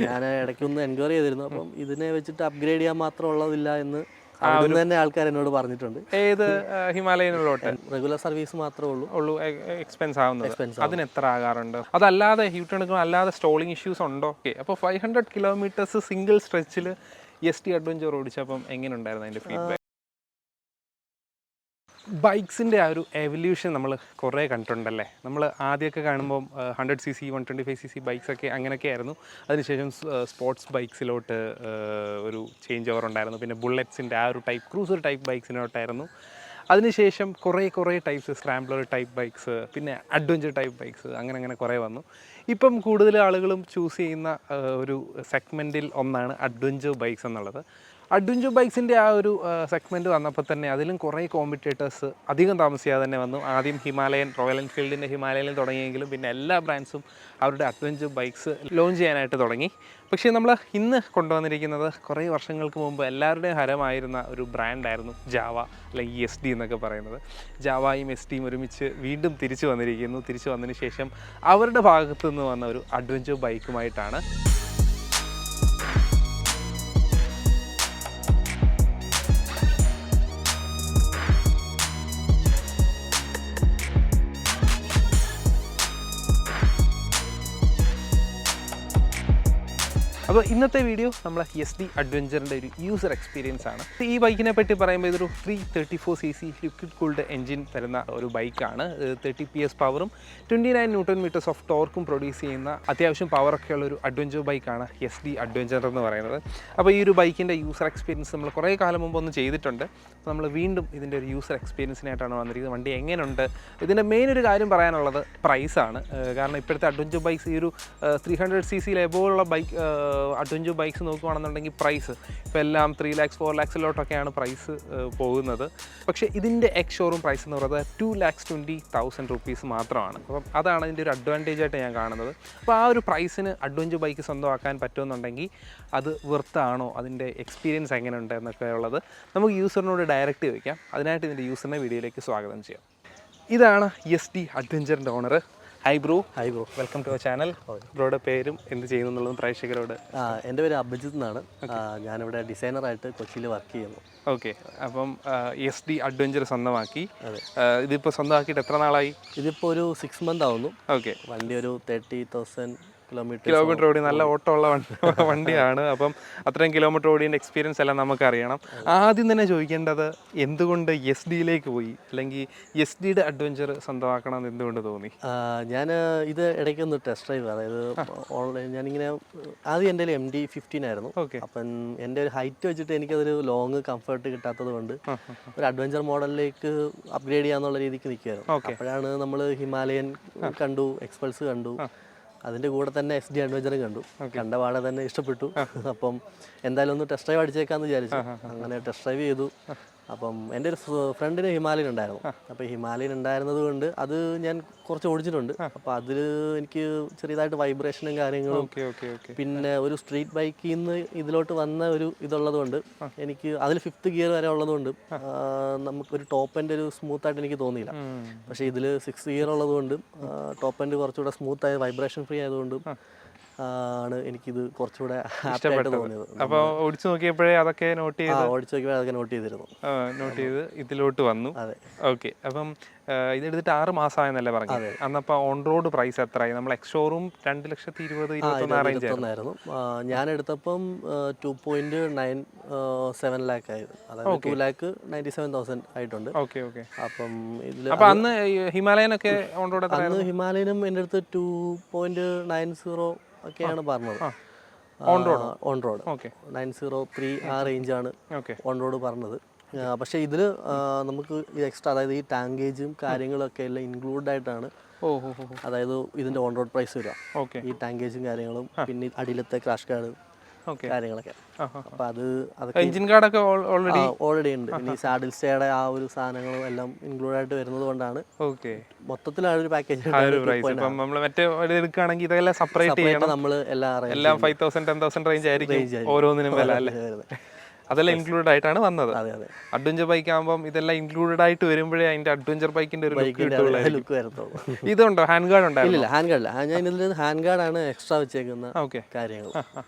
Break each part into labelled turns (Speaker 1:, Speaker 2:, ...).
Speaker 1: ഞാൻ ഇടയ്ക്കൊന്ന് എൻക്വയറി ചെയ്തിരുന്നു. അപ്പം ഇതിനെ വെച്ചിട്ട് അപ്ഗ്രേഡ് ചെയ്യാൻ മാത്രം ഉള്ളതില്ല എന്ന് അവിടുന്ന് തന്നെ ആൾക്കാർ എന്നോട് പറഞ്ഞിട്ടുണ്ട്.
Speaker 2: ഏത് ഹിമാലയനിലോട്ട്
Speaker 1: റെഗുലർ സർവീസ് മാത്രമേ ഉള്ളൂ
Speaker 2: ഉള്ളൂ എക്സ്പെൻസ് ആവുന്നത്?
Speaker 1: എക്സ്പെൻസ്.
Speaker 2: അതിന് എത്ര ആകാറുണ്ട്? അതല്ലാതെ ഹ്യൂട്ട് എടുക്കുമ്പോൾ അല്ലാതെ സ്റ്റോളിംഗ് ഇഷ്യൂസ് ഉണ്ടോ? ഓക്കെ, അപ്പോൾ 500 കിലോമീറ്റേഴ്സ് സിംഗിൾ സ്ട്രെച്ചിൽ എസ് ടി അഡ്വഞ്ചർ ഓടിച്ചപ്പം എങ്ങനെ ഉണ്ടായിരുന്നു അതിൻ്റെ ഫീഡ്ബാക്ക്? ബൈക്സിൻ്റെ ആ ഒരു എവല്യൂഷൻ നമ്മൾ കുറേ കണ്ടിട്ടുണ്ടല്ലേ. നമ്മൾ ആദ്യമൊക്കെ കാണുമ്പോൾ 100cc 125cc ബൈക്സൊക്കെ അങ്ങനെയൊക്കെ ആയിരുന്നു. അതിനുശേഷം സ്പോർട്സ് ബൈക്സിലോട്ട് ഒരു ചേഞ്ച് ഓവർ ഉണ്ടായിരുന്നു. പിന്നെ ബുള്ളറ്റ്സിൻ്റെ ആ ഒരു ടൈപ്പ് ക്രൂസർ ടൈപ്പ് ബൈക്സിനോട്ടായിരുന്നു. അതിനുശേഷം കുറേ ടൈപ്സ്, സ്ക്രാംബ്ലർ ടൈപ്പ് ബൈക്സ്, പിന്നെ അഡ്വഞ്ചർ ടൈപ്പ് ബൈക്സ്, അങ്ങനെ കുറേ വന്നു. ഇപ്പം കൂടുതൽ ആളുകളും ചൂസ് ചെയ്യുന്ന ഒരു സെഗ്മെൻറ്റിൽ ഒന്നാണ് അഡ്വഞ്ചർ ബൈക്സ് എന്നുള്ളത്. അഡ്വഞ്ചർ ബൈക്സിൻ്റെ ആ ഒരു സെഗ്മെൻറ്റ് വന്നപ്പോൾ തന്നെ അതിലും കുറേ കോമ്പറ്റേറ്റേഴ്സ് അധികം താമസിയാതെ തന്നെ വന്നു. ആദ്യം ഹിമാലയൻ, റോയൽ എൻഫീൽഡിൻ്റെ ഹിമാലയനിൽ തുടങ്ങിയെങ്കിലും പിന്നെ എല്ലാ ബ്രാൻഡ്സും അവരുടെ അഡ്വഞ്ചർ ബൈക്സ് ലോഞ്ച് ചെയ്യാനായിട്ട് തുടങ്ങി. പക്ഷേ നമ്മൾ ഇന്ന് കൊണ്ടുവന്നിരിക്കുന്നത് കുറേ വർഷങ്ങൾക്ക് മുമ്പ് എല്ലാവരുടെയും ഹരമായിരുന്ന ഒരു ബ്രാൻഡായിരുന്നു ജാവ, അല്ലെങ്കിൽ എസ് ഡി എന്നൊക്കെ പറയുന്നത്. ജാവയും എസ് ഡിയും ഒരുമിച്ച് വീണ്ടും തിരിച്ചു വന്നിരിക്കുന്നു. തിരിച്ചു വന്നതിന് ശേഷം അവരുടെ ഭാഗത്തു നിന്ന് വന്ന ഒരു അഡ്വഞ്ചർ ബൈക്കുമായിട്ടാണ്. അപ്പോൾ ഇന്നത്തെ വീഡിയോ നമ്മൾ എസ് ഡി അഡ്വഞ്ചറിൻ്റെ ഒരു യൂസർ എക്സ്പീരിയൻസ് ആണ്. ഈ ബൈക്കിനെ പറ്റി പറയുമ്പോൾ ഇതൊരു 334cc ലിക്വിഡ് കൂൾഡ് എൻജിൻ തരുന്ന ഒരു ബൈക്കാണ്. 30 PS പവറും 29 Nm ഓഫ് ടോർക്കും പ്രൊഡ്യൂസ് ചെയ്യുന്ന അത്യാവശ്യം പവറൊക്കെ ഉള്ള ഒരു അഡ്വഞ്ചർ ബൈക്കാണ് എസ് ഡി അഡ്വഞ്ചർ എന്ന് പറയുന്നത്. അപ്പോൾ ഈ ഒരു ബൈക്കിൻ്റെ യൂസർ എക്സ്പീരിയൻസ് നമ്മൾ കുറേ കാലം മുമ്പ് ഒന്ന് ചെയ്തിട്ടുണ്ട്. നമ്മൾ വീണ്ടും ഇതിൻ്റെ ഒരു യൂസർ എക്സ്പീരിയൻസിനായിട്ടാണ് വന്നിരിക്കുന്നത്. വണ്ടി എങ്ങനെയുണ്ട്? ഇതിൻ്റെ മെയിൻ ഒരു കാര്യം പറയാനുള്ളത് പ്രൈസാണ്. കാരണം ഇപ്പോഴത്തെ അഡ്വഞ്ചർ ബൈക്സ്, ഈ ഒരു 300cc എബോവുള്ള ബൈക്ക് അഡ്വഞ്ചർ ബൈക്സ് നോക്കുകയാണെന്നുണ്ടെങ്കിൽ പ്രൈസ് ഇപ്പോൾ എല്ലാം 3 lakhs 4 lakhs പ്രൈസ് പോകുന്നത്. പക്ഷേ ഇതിൻ്റെ എക്സ് ഷോറൂം പ്രൈസ് എന്ന് പറയുന്നത് 2,20,000 rupees മാത്രമാണ്. അപ്പം അതാണ് ഇതിൻ്റെ ഒരു അഡ്വാൻറ്റേജ് ആയിട്ട് ഞാൻ കാണുന്നത്. അപ്പോൾ ആ ഒരു പ്രൈസിന് അഡ്വഞ്ചർ ബൈക്ക് സ്വന്തമാക്കാൻ പറ്റുമെന്നുണ്ടെങ്കിൽ അത് വെർത്താണോ, അതിൻ്റെ എക്സ്പീരിയൻസ് എങ്ങനെയുണ്ട് എന്നൊക്കെ ഉള്ളത് നമുക്ക് യൂസറിനോട് ഡയറക്റ്റ് ചോദിക്കാം. അതിനായിട്ട് ഇതിൻ്റെ യൂസറിനെ വീഡിയോയിലേക്ക് സ്വാഗതം ചെയ്യാം. ഇതാണ് എസ് ഡി അഡ്വഞ്ചറിൻ്റെ owner. Hi bro. Welcome to our channel. ബ്രോയുടെ പേരും എന്ത് ചെയ്യുന്നു എന്നുള്ളതും പ്രേക്ഷകരോട്.
Speaker 1: എൻ്റെ പേര് അഭിജിത്ത് എന്നാണ്. ഞാനിവിടെ ഡിസൈനറായിട്ട് കൊച്ചിയിൽ വർക്ക് ചെയ്യുന്നു.
Speaker 2: ഓക്കെ, അപ്പം എസ് ഡി അഡ്വഞ്ചർ സ്വന്തമാക്കി. ഇതിപ്പോൾ സ്വന്തമാക്കിയിട്ട് എത്ര നാളായി?
Speaker 1: ഇതിപ്പോൾ ഒരു 6 months ആവുന്നു.
Speaker 2: ഓക്കെ,
Speaker 1: വണ്ടി ഒരു 30,000
Speaker 2: കിലോമീറ്റർ ഓടി നല്ല ഓട്ടമുള്ള വണ്ടിയാണ്. അപ്പം അത്രയും കിലോമീറ്റർ ഓടിയതിൻ്റെ എക്സ്പീരിയൻസ് എല്ലാം നമുക്കറിയണം. ആദ്യം തന്നെ ചോദിക്കേണ്ടത് എന്തുകൊണ്ട് എസ് ഡിയിലേക്ക് പോയി, അല്ലെങ്കിൽ എസ് ഡിയുടെ അഡ്വഞ്ചർ സ്വന്തമാക്കണം എന്ന് എന്തുകൊണ്ട് തോന്നി?
Speaker 1: ഞാൻ ഇത് ഇടയ്ക്കൊന്ന് ടെസ്റ്റ് ഡ്രൈവ്, അതായത് ഓൺലൈൻ ഞാനിങ്ങനെ ആദ്യം എൻ്റെ MD-15 ആയിരുന്നു. അപ്പം എൻ്റെ ഒരു ഹൈറ്റ് വെച്ചിട്ട് എനിക്കതൊരു ലോങ് കംഫർട്ട് കിട്ടാത്തത് കൊണ്ട് ഒരു അഡ്വഞ്ചർ മോഡലിലേക്ക് അപ്ഗ്രേഡ് ചെയ്യാന്നുള്ള രീതിക്ക് നിൽക്കുമായിരുന്നു. അപ്പോഴാണ് നമ്മൾ ഹിമാലയൻ കണ്ടു, എക്സ്പൾസ് കണ്ടു, അതിൻ്റെ കൂടെ തന്നെ എസ് ഡി അഡ്വഞ്ചറും കണ്ടു. കണ്ട പാടെ തന്നെ ഇഷ്ടപ്പെട്ടു. അപ്പം എന്തായാലും ഒന്ന് ടെസ്റ്റ് ഡ്രൈവ് അടിച്ചേക്കാന്ന് വിചാരിച്ചു. അങ്ങനെ ടെസ്റ്റ് ഡ്രൈവ് ചെയ്തു. അപ്പം എൻ്റെ ഒരു ഫ്രണ്ടിന് ഹിമാലയൻ ഉണ്ടായിരുന്നു. അപ്പോൾ ഹിമാലയൻ ഉണ്ടായിരുന്നത് കൊണ്ട് അത് ഞാൻ കുറച്ച് ഓടിച്ചിട്ടുണ്ട്. അപ്പോൾ അതിൽ എനിക്ക് ചെറിയതായിട്ട് വൈബ്രേഷനും കാര്യങ്ങളും, പിന്നെ ഒരു സ്ട്രീറ്റ് ബൈക്കിൽ നിന്ന് ഇതിലോട്ട് വന്ന ഒരു ഇതുള്ളത് കൊണ്ട് എനിക്ക് അതിൽ 5th ഗിയർ വരെ ഉള്ളത് കൊണ്ട് നമുക്കൊരു ടോപ്പ് എൻഡ് ഒരു സ്മൂത്തായിട്ട് എനിക്ക് തോന്നിയില്ല. പക്ഷേ ഇതിൽ 6th ഗിയർ ഉള്ളത് കൊണ്ട് ടോപ്പ് എൻഡ് കുറച്ചുകൂടെ സ്മൂത്തായി വൈബ്രേഷൻ ഫ്രീ ആയതുകൊണ്ട് ആണ് എനിക്കിത് കുറച്ചുകൂടെ ഹാപ്പി ആയിട്ട് തോന്നിയത്.
Speaker 2: അപ്പോൾ ഓടിച്ചു നോക്കിയപ്പോഴേ അതൊക്കെ നോട്ട്
Speaker 1: ചെയ്തിരുന്നു.
Speaker 2: നോട്ട് ചെയ്ത് ഇതിലോട്ട് വന്നു.
Speaker 1: അതെ,
Speaker 2: ഓക്കെ. അപ്പം ഇതെടുത്തിട്ട് 6 മാസമായെന്നല്ലേ പറഞ്ഞത്? അന്നപ്പോൾ ഓൺ റോഡ് പ്രൈസ് എത്രയായി? നമ്മൾ എക്സ് ഷോറൂം 2,20,000
Speaker 1: ഞാൻ എടുത്തപ്പം 2.97 lakh ആയിരുന്നു. അതായത് 2,97,000 ആയിട്ടുണ്ട്. അപ്പം ഇതിൽ
Speaker 2: അന്ന് ഹിമാലയനൊക്കെ ഓൺ റോഡ്,
Speaker 1: അന്ന് ഹിമാലയനും എൻ്റെ അടുത്ത് 2.90 ഒക്കെയാണ് പറഞ്ഞത്. ഓൺ റോഡ് 903 ആ റേഞ്ചാണ് ഓൺ റോഡ് പറഞ്ഞത്. പക്ഷേ ഇതിൽ നമുക്ക് എക്സ്ട്രാ, അതായത് ഈ ടാങ്കേജും കാര്യങ്ങളൊക്കെ എല്ലാം ഇൻക്ലൂഡ് ആയിട്ടാണ്. അതായത് ഇതിൻ്റെ ഓൺ റോഡ് പ്രൈസ് വരിക. ഈ ടാങ്കേജും കാര്യങ്ങളും, പിന്നെ അടിയിലത്തെ ക്രാഷ് കാർഡ് കാര്യങ്ങളൊക്കെ. അപ്പോൾ അതൊക്കെ
Speaker 2: എഞ്ചിൻ കാർഡൊക്കെ
Speaker 1: ഓൾറെഡി ഉണ്ട്. പിന്നെ ഈ സാഡിൽ സ്റ്റേയുടെ ആ ഒരു സാധനങ്ങളും എല്ലാം ഇൻക്ലൂഡ് ആയിട്ട് വരുന്നത് കൊണ്ടാണ് മൊത്തത്തിൽ ആ ഒരു പാക്കേജ്.
Speaker 2: നമ്മൾ എല്ലാം 5,000 10,000 റേഞ്ച് ആയിരിക്കും ഓരോന്നിനും വില അല്ലേ? അതെല്ലാം ഇൻക്ലൂഡഡ് ആയിട്ടാണ് വന്നത്.
Speaker 1: അതെ അതെ,
Speaker 2: അഡ്വഞ്ചർ ബൈക്ക് ആകുമ്പോൾ ഇതെല്ലാം ഇൻക്ലൂഡഡ് ആയിട്ട് വരുമ്പോഴേ അതിന്റെ അഡ്വഞ്ചർ ബൈക്കിന്റെ ഒരു ലുക്ക്
Speaker 1: ലുക്ക് വരത്തുള്ളൂ.
Speaker 2: ഇതുണ്ടോ ഹാൻഡ് ഗാർഡ് ഉണ്ടായിരുന്നു?
Speaker 1: ഇല്ല, ഹാൻഡ് ഗാർഡില്ല. ഞാൻ ഇതിൽ ഹാൻഡ് ഗാർഡാണ് എക്സ്ട്രാ വെച്ചേക്കുന്ന
Speaker 2: ഓക്കെ.
Speaker 1: കാര്യങ്ങൾ.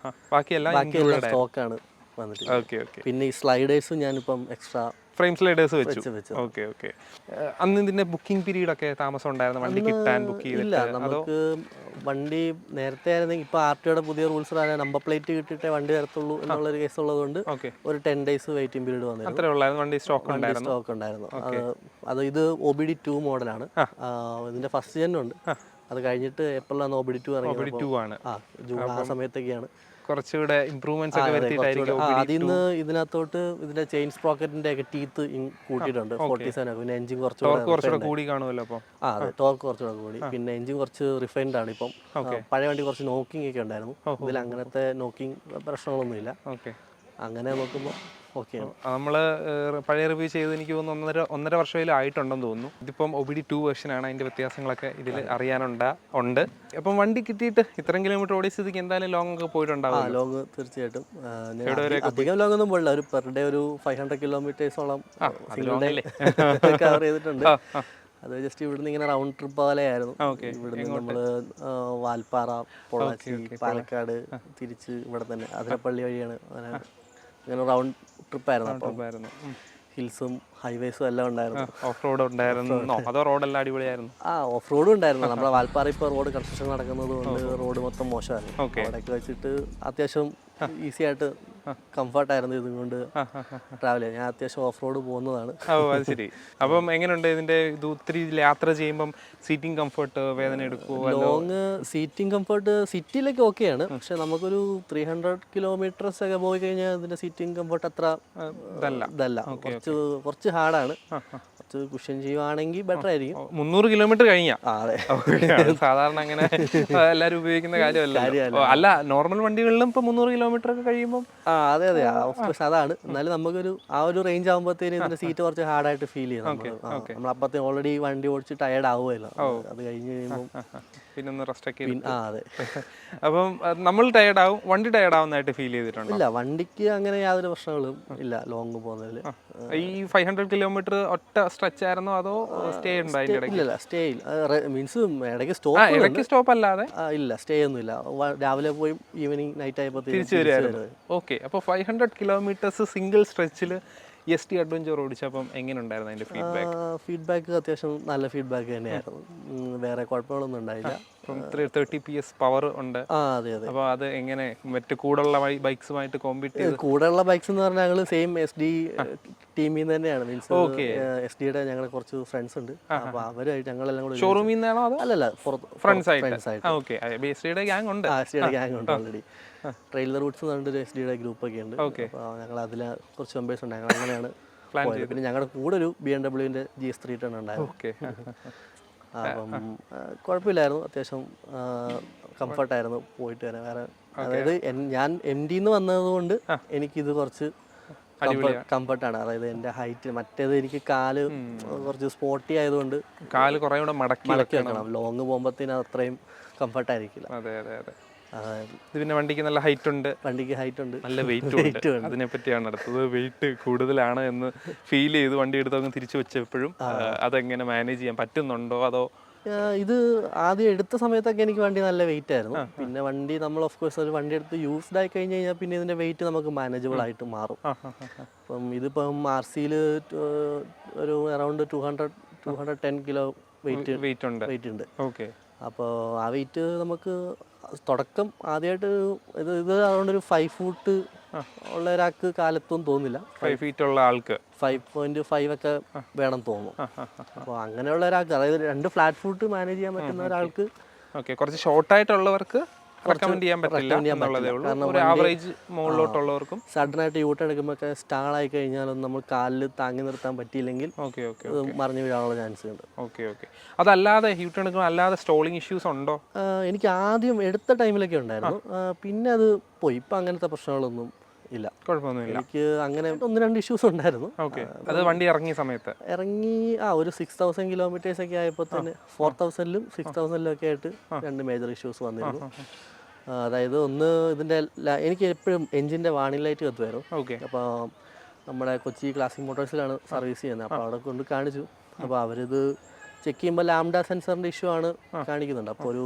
Speaker 2: ബാക്കിയെല്ലാം
Speaker 1: സ്റ്റോക്കാണ് വന്നിട്ട്.
Speaker 2: Okay okay.
Speaker 1: പിന്നെ ഈ സ്ലൈഡേഴ്സും ഞാനിപ്പം എക്സ്ട്രാ
Speaker 2: ഫ്രെയിം സ്ലൈഡേഴ്സ് വെച്ചു.
Speaker 1: വെച്ചു.
Speaker 2: Okay okay. അന്ന് ഇതിന്റെ ബുക്കിംഗ് പീരീഡ് ഒക്കെ താമസം ഉണ്ടായിരുന്നു, വണ്ടി കിട്ടാൻ ബുക്ക്
Speaker 1: ഇല്ല,
Speaker 2: ചെയ്തിട്ട്?
Speaker 1: നമുക്ക് വണ്ടി നേരത്തെ ആയിരുന്നെങ്കിൽ ഇപ്പോൾ RTOയുടെ പുതിയ റൂൾസ് പ്രകാരം നമ്പർ പ്ലേറ്റ് കിട്ടിയിട്ടേ വണ്ടി വരത്തുള്ളൂ എന്നുള്ളൊരു കേസ് ഉള്ളതുകൊണ്ട്
Speaker 2: ഓക്കെ,
Speaker 1: ഒരു 10 days വെയിറ്റിംഗ് പീരീഡ് വന്നിരുന്നു.
Speaker 2: അത്രേ ഉള്ളായിരുന്നു. വണ്ടി സ്റ്റോക്ക് ഉണ്ടായിരുന്നു.
Speaker 1: സ്റ്റോക്ക് ഉണ്ടായിരുന്നു. അത് ഇത് OBD2 മോഡലാണ്. ഇതിന്റെ ഫസ്റ്റ് ജെൻ ഉണ്ട്. അത് കഴിഞ്ഞിട്ട് എപ്പോഴാണ് OBD2 ഇറങ്ങിയത്?
Speaker 2: OBD2 ആണ്.
Speaker 1: ജൂൺ ആ സമയത്തൊക്കെയാണ്
Speaker 2: കുറച്ചുകൂടെ ഇംപ്രൂവ്മെന്റ്സ് ഒക്കെ വരുത്തിയിട്ടായിരിക്കും.
Speaker 1: അതിന്ന് ഇതിനകത്തോട്ട് ഇതിന്റെ ചെയിൻ സ്പ്രോക്കറ്റിന്റെ ഒക്കെ ടീത്ത് കൂട്ടിയിട്ടുണ്ട് 47 ഒക്കെ. പിന്നെ എഞ്ചിൻ
Speaker 2: കുറച്ചുകൂടെ കൂടി കാണുമല്ലോ അപ്പോൾ.
Speaker 1: അതെ, ടോർക്ക് കുറച്ചുകൂടെ കൂടി. പിന്നെ എഞ്ചിൻ കുറച്ച് റിഫൈൻഡ് ആണ് ഇപ്പം. പഴയ വണ്ടി കുറച്ച് നോക്കിംഗ് ഒക്കെ ഉണ്ടായിരുന്നു. ഇതിൽ അങ്ങനത്തെ നോക്കിംഗ് പ്രശ്നങ്ങളൊന്നുമില്ല.
Speaker 2: ഓക്കെ,
Speaker 1: അങ്ങനെ നോക്കുമ്പോൾ ഓക്കെയാണ്.
Speaker 2: നമ്മൾ പഴയ റിവ്യൂ ചെയ്ത് എനിക്ക് തോന്നുന്നു ഒന്നര വർഷമെങ്കിലും ആയിട്ടുണ്ടെന്ന് തോന്നുന്നു. ഇതിപ്പം OBD2 വേർഷനാണ്. അതിൻ്റെ വ്യത്യാസങ്ങളൊക്കെ ഇതിൽ അറിയാനുണ്ട്. അപ്പം വണ്ടി കിട്ടിയിട്ട് ഇത്രയും കിലോമീറ്റർ ഓടിയ സ്ഥിതിക്ക് എന്തായാലും ലോങ് ഒക്കെ പോയിട്ടുണ്ടാവും?
Speaker 1: ലോങ് തീർച്ചയായിട്ടും. അധികം ലോങ് ഒന്നും പോയില്ല. ഒരു പെർ ഡേ ഒരു 500 കിലോമീറ്റേഴ്സോളം കവർ ചെയ്തിട്ടുണ്ട്. അത് ജസ്റ്റ് ഇവിടുന്ന് ഇങ്ങനെ റൗണ്ട് ട്രിപ്പ് പോലെയായിരുന്നു. ഇവിടുന്ന് നമ്മൾ വാൽപ്പാറ, പൊള്ളാച്ചി, പാലക്കാട്, തിരിച്ച് ഇവിടെ തന്നെ അതിരപ്പള്ളി വഴിയാണ് അങ്ങനെ റൗണ്ട് ട്രിപ്പായിരുന്നു. അപ്പം ഹിൽസും ഹൈവേസും എല്ലാം ഉണ്ടായിരുന്നു.
Speaker 2: ഓഫ് റോഡ് ഉണ്ടായിരുന്നോ അതോ റോഡെല്ലാം അടിപൊളിയായിരുന്നു?
Speaker 1: ഓഫ് റോഡും ഉണ്ടായിരുന്നു. നമ്മുടെ വാൽപ്പാറ ഇപ്പോൾ റോഡ് കൺസ്ട്രക്ഷൻ നടക്കുന്നത് കൊണ്ട് റോഡ് മൊത്തം മോശമായിരുന്നു. അവിടേക്ക് വെച്ചിട്ട് അത്യാവശ്യം ഈസി ആയിട്ട് കംഫർട്ടായിരുന്നു ഇതും കൊണ്ട് ട്രാവൽ ചെയ്യാൻ. ഞാൻ അത്യാവശ്യം ഓഫ് റോഡ് പോകുന്നതാണ്.
Speaker 2: അത് ശരി. അപ്പം എങ്ങനെയുണ്ട് ഇതിന്റെ ഇത് ഒത്തിരി യാത്ര ചെയ്യുമ്പം സീറ്റിംഗ് കംഫർട്ട് വേദന എടുക്കുമോ?
Speaker 1: ലോങ് സീറ്റിംഗ് കംഫർട്ട് സിറ്റിയിലൊക്കെ ഓക്കെയാണ്. പക്ഷെ നമുക്കൊരു 300 kilometers ഒക്കെ പോയി കഴിഞ്ഞാൽ ഇതിന്റെ സീറ്റിംഗ് കംഫർട്ട് അത്ര ഇതല്ല. കുറച്ച് ഹാർഡാണ്. കുറച്ച് കുഷൻ ചെയ്യുവാണെങ്കിൽ ബെറ്റർ ആയിരിക്കും.
Speaker 2: 300 കിലോമീറ്റർ കഴിഞ്ഞാൽ
Speaker 1: അതെ,
Speaker 2: സാധാരണ അങ്ങനെ എല്ലാവരും ഉപയോഗിക്കുന്ന കാര്യമല്ല. അല്ല, നോർമൽ വണ്ടികളിലും ഇപ്പൊ 300 കിലോമീറ്റർ ഒക്കെ കഴിയുമ്പോൾ
Speaker 1: അതെ അതെ, അതാണ്. എന്നാലും നമുക്കൊരു ആ ഒരു റേഞ്ച് ആകുമ്പോഴത്തേനും ഇതിന്റെ സീറ്റ് കുറച്ച് ഹാർഡായിട്ട് ഫീൽ ചെയ്യും. നമ്മൾ അപ്പത്തെ ഓൾറെഡി വണ്ടി ഓടിച്ച് ടയർഡ് ആവുമല്ലോ. അത് കഴിഞ്ഞ് കഴിയുമ്പോൾ
Speaker 2: പിന്നെ ഒന്ന് റെസ്റ്റ് ഒക്കെ.
Speaker 1: അതെ.
Speaker 2: അപ്പം നമ്മൾ ടയർഡ് ആവും, വണ്ടി ടയർഡ് ആവുന്നതായിട്ട് ഫീൽ ചെയ്തിട്ടുണ്ട്?
Speaker 1: ഇല്ല, വണ്ടിക്ക് അങ്ങനെ യാതൊരു പ്രശ്നങ്ങളും ഇല്ല ലോങ് പോകുന്നതിൽ.
Speaker 2: ഈ 500 കിലോമീറ്റർ ഒറ്റ സ്ട്രെച്ച് ആയിരുന്നോ അതോ സ്റ്റേ ഉണ്ടായില്ല?
Speaker 1: ഇല്ല, സ്റ്റേ ഇല്ല. മീൻസ് ഇടയ്ക്ക്
Speaker 2: സ്റ്റോപ്പ് അല്ലാതെ
Speaker 1: ഇല്ല, സ്റ്റേ ഒന്നും ഇല്ല. രാവിലെ പോയി ഈവനിങ് നൈറ്റ് ആയപ്പോൾ
Speaker 2: തിരിച്ചു വരുമായിരുന്നു. ഓക്കെ, അപ്പോൾ 500 കിലോമീറ്റേഴ്സ് സിംഗിൾ സ്ട്രെച്ചിൽ ST അഡ്വഞ്ചർ ഓടിച്ചപ്പം എങ്ങനെ ഉണ്ടായിരുന്നു അതിന്റെ
Speaker 1: ഫീഡ്ബാക്ക്? അത്യാവശ്യം നല്ല ഫീഡ്ബാക്ക് തന്നെയായിരുന്നു. വേറെ കുഴപ്പങ്ങളൊന്നും ഉണ്ടായില്ല.
Speaker 2: 30 PS പവർ ഉണ്ട്.
Speaker 1: അതെ അതെ.
Speaker 2: അപ്പോൾ അത് എങ്ങനെ മറ്റു കൂടെയുള്ള ബൈക്സുമായിട്ട് കോമ്പീറ്റ് ചെയ്ത്?
Speaker 1: കൂടെയുള്ള ബൈക്സ് എന്ന് പറഞ്ഞാൽ ഞങ്ങൾ സെയിം SD ടീമിൽ നിന്ന് തന്നെയാണ്. മീൻസ് SD-യുടെ ഞങ്ങൾ കുറച്ച് ഫ്രണ്ട്സ് ഉണ്ട്. അപ്പോൾ അവരായിട്ട് ഞങ്ങളെല്ലാം കൂടെ
Speaker 2: ഷോറൂമിൽ നിന്നാണോ അതോ?
Speaker 1: അല്ലല്ല,
Speaker 2: ഫ്രണ്ട്സ് ആയിട്ട്. ഓക്കെ, SD-യുടെ ഗ്യാങ് ഉണ്ട്.
Speaker 1: SD-യുടെ ഗ്യാങ് ഉണ്ട് ഓൾറെഡി. ട്രെയിലർ റൂട്ട്സ് എന്ന് പറഞ്ഞിട്ട് SD-യുടെ ഗ്രൂപ്പ് ഒക്കെ ഉണ്ട്. അപ്പോൾ ഞങ്ങൾ അതിൽ കുറച്ച് മെമ്പേഴ്സ് ഉണ്ട്. ഞങ്ങൾ അങ്ങനെയാണ് പോയത്. പിന്നെ ഞങ്ങളുടെ കൂടെ ഒരു BMW-ന്റെ GS310 ഉണ്ടായിരുന്നു. അപ്പം കുഴപ്പമില്ലായിരുന്നു. അത്യാവശ്യം കംഫർട്ടായിരുന്നു പോയിട്ട് വരാൻ. വേറെ അതായത് ഞാൻ MD-ന്ന് വന്നതുകൊണ്ട് എനിക്കിത് കുറച്ച് കംഫർട്ടാണ്. അതായത് എൻ്റെ ഹൈറ്റ്, മറ്റേത് എനിക്ക് കാല് കുറച്ച് സ്പോട്ടി ആയതുകൊണ്ട്
Speaker 2: കാല് കുറേ കൂടെ മടക്കി
Speaker 1: വെക്കണം. ലോങ് പോകുമ്പോഴത്തേനും അത്രയും കംഫർട്ടായിരിക്കില്ല.
Speaker 2: അതെ അതെ അതെ. പിന്നെ വണ്ടിക്ക് നല്ല ഹൈറ്റ് ഉണ്ട്.
Speaker 1: വണ്ടിക്ക് ഹൈറ്റ് ഉണ്ട്,
Speaker 2: നല്ല വെയിറ്റ് ഉണ്ട്. അതിനെ പറ്റിയാണ് അടുത്തത്. വെയിറ്റ് കൂടുതലാണ് എന്ന് ഫീൽ ചെയ്ത് വണ്ടി എടുത്തങ്ങ് തിരിച്ചു വെച്ചപ്പോഴും അതെങ്ങനെ മാനേജ് ചെയ്യാൻ പറ്റുന്നുണ്ടോ? അതോ
Speaker 1: ഇത് ആദ്യം എടുത്ത സമയത്തൊക്കെ എനിക്ക് വണ്ടി നല്ല വെയിറ്റ് ആയിരുന്നു. പിന്നെ വണ്ടി നമ്മൾ ഓഫ് കോഴ്സ് ഒരു വണ്ടി എടുത്ത് യൂസ്ഡ് ആയി കഴിഞ്ഞ് കഴിഞ്ഞാൽ പിന്നെ ഇതിന്റെ വെയിറ്റ് നമുക്ക് മാനേജബിൾ ആയിട്ട് മാറും. അപ്പം ഇതിപ്പം RC-യിൽ ഒരു അറൗണ്ട് 210 കിലോ വെയിറ്റ് ഉണ്ട്.
Speaker 2: ഓക്കെ.
Speaker 1: അപ്പോൾ ആ വെയിറ്റ് നമുക്ക് തുടക്കം ആദ്യമായിട്ട് ഇത് അതുകൊണ്ട് ഒരു 5 foot ഉള്ള ഒരാൾക്ക് കാലത്തൊന്നും തോന്നില്ല.
Speaker 2: 5 feet ഉള്ള ആൾക്ക്
Speaker 1: 5.5 ഒക്കെ വേണം തോന്നും. അപ്പോൾ അങ്ങനെയുള്ള ഒരാൾക്ക്, അതായത് 2 flat foot മാനേജ് ചെയ്യാൻ പറ്റുന്ന ഒരാൾക്ക്,
Speaker 2: കുറച്ച് ഷോർട്ടായിട്ടുള്ളവർക്ക് റെക്കമെൻഡ് ചെയ്യാൻ പറ്റില്ല എന്നുള്ളതേ ഉള്ളൂ. ഒരു ആവറേജ് മുകളിലോട്ടുള്ളവർക്കും
Speaker 1: സഡൻ ആയിട്ട് യൂട്ട് എടുക്കുമ്പോൾ സ്റ്റാളായി കഴിഞ്ഞാലും നമ്മൾ കാലിൽ താങ്ങി നിർത്താൻ പറ്റിയില്ലെങ്കിൽ മറിഞ്ഞു വീഴാനുള്ള ചാൻസ് ഉണ്ട്.
Speaker 2: ഓക്കെ. അതല്ലാതെ യൂട്ട് എടുക്കുമ്പോൾ അല്ലാതെ സ്റ്റോളിംഗ് ഇഷ്യൂസ് ഉണ്ടോ?
Speaker 1: എനിക്ക് ആദ്യം എടുത്ത ടൈമിലൊക്കെ ഉണ്ടായിരുന്നു. പിന്നെ അത് പോയി. ഇപ്പം അങ്ങനത്തെ പ്രശ്നങ്ങളൊന്നും ഇല്ല,
Speaker 2: കുഴപ്പമൊന്നുമില്ല.
Speaker 1: എനിക്ക് അങ്ങനെ 1-2 ഇഷ്യൂസ് ഉണ്ടായിരുന്നു.
Speaker 2: അത് വണ്ടി ഇറങ്ങിയ സമയത്ത്
Speaker 1: ഒരു 6000 kilometers ഒക്കെ ആയപ്പോൾ തന്നെ 4000-ലും 6000-ലും ഒക്കെ ആയിട്ട് 2 മേജർ ഇഷ്യൂസ് വന്നിരുന്നു. അതായത് ഒന്ന് ഇതിൻ്റെ എനിക്ക് എപ്പോഴും എഞ്ചിൻ്റെ വാണിംഗ് ലൈറ്റ് കത്തുമായിരുന്നു.
Speaker 2: ഓക്കെ.
Speaker 1: അപ്പോൾ നമ്മുടെ കൊച്ചി ക്ലാസിക് മോട്ടോഴ്സിലാണ് സർവീസ് ചെയ്യുന്നത്. അപ്പോൾ അവിടെ കൊണ്ട് കാണിച്ചു. അപ്പോൾ അവരിത് ചെക്ക് ചെയ്യുമ്പോൾ ലാംഡ സെൻസറിൻ്റെ ഇഷ്യൂ ആണ് കാണിക്കുന്നുണ്ട്. അപ്പോൾ ഒരു